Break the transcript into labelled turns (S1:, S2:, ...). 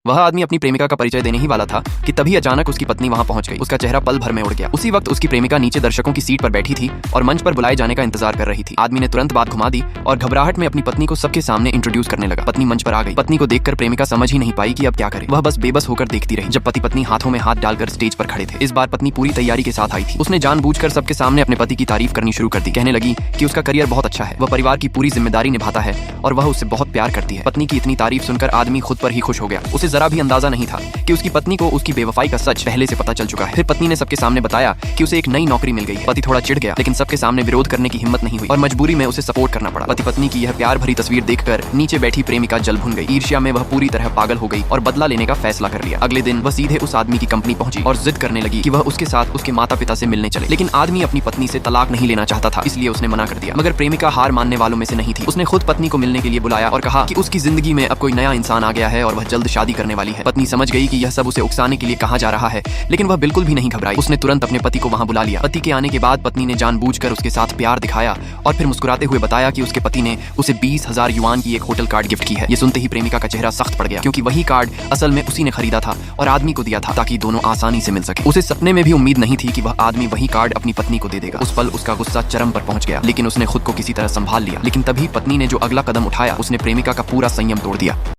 S1: वह आदमी अपनी प्रेमिका का परिचय देने ही वाला था कि तभी अचानक उसकी पत्नी वहां पहुंच गई। उसका चेहरा पल भर में उड़ गया। उसी वक्त उसकी प्रेमिका नीचे दर्शकों की सीट पर बैठी थी और मंच पर बुलाए जाने का इंतजार कर रही थी। आदमी ने तुरंत बात घुमा दी और घबराहट में अपनी पत्नी को सबके सामने इंट्रोड्यूस करने लगा। पत्नी मंच पर आ गई। पत्नी को देखकर प्रेमिका समझ ही नहीं पाई कि अब क्या करे। वह बस बेबस होकर देखती रही जब पति पत्नी हाथों में हाथ डालकर स्टेज पर खड़े थे। इस बार पत्नी पूरी तैयारी के साथ आई थी। उसने जानबूझकर सबके सामने अपने पति की तारीफ करनी शुरू कर दी। कहने लगी कि उसका करियर बहुत अच्छा है, वह परिवार की पूरी जिम्मेदारी निभाता है और वह उससे बहुत प्यार करती है। पत्नी की इतनी तारीफ सुनकर आदमी खुद पर ही खुश हो गया। उसे जरा भी अंदाजा नहीं था कि उसकी पत्नी को उसकी बेवफाई का सच पहले से पता चल चुका है। फिर पत्नी ने सबके सामने बताया कि उसे एक नई नौकरी मिल गई है। पति थोड़ा चिढ़ गया, लेकिन सबके सामने विरोध करने की हिम्मत नहीं हुई और मजबूरी में उसे सपोर्ट करना पड़ा। पति पत्नी की यह प्यार भरी तस्वीर देखकर नीचे बैठी प्रेमिका जल भुन गई। ईर्ष्या में वह पूरी तरह पागल हो गई और बदला लेने का फैसला कर लिया। अगले दिन वह सीधे उस आदमी की कंपनी पहुंची और जिद करने लगी कि वह उसके साथ उसके माता पिता से मिलने चले। लेकिन आदमी अपनी पत्नी से तलाक नहीं लेना चाहता था, इसलिए उसने मना कर दिया। मगर प्रेमिका हार मानने वालों में से नहीं थी। उसने खुद पत्नी को मिलने के लिए बुलाया और कहा कि उसकी जिंदगी में अब कोई नया इंसान आ गया है और वह जल्द शादी करने वाली है। पत्नी समझ गई कि यह सब उसे उकसाने के लिए कहा जा रहा है, लेकिन वह बिल्कुल भी नहीं घबराई। उसने तुरंत अपने पति को वहां बुला लिया। पति के आने के बाद पत्नी ने जानबूझकर उसके साथ प्यार दिखाया और फिर मुस्कुराते हुए बताया कि उसके पति ने उसे 20,000 युआन की एक होटल कार्ड गिफ्ट की है। ये सुनते ही प्रेमिका का चेहरा सख्त पड़ गया, क्योंकि वही कार्ड असल में उसी ने खरीदा था और आदमी को दिया था ताकि दोनों आसानी से मिल सके। उसे सपने में भी उम्मीद नहीं थी कि वह आदमी वही कार्ड अपनी पत्नी को दे देगा। उस पल उसका गुस्सा चरम पर पहुंच गया, लेकिन उसने खुद को किसी तरह संभाल लिया। लेकिन तभी पत्नी ने जो अगला कदम उठाया, उसने प्रेमिका का पूरा संयम तोड़ दिया।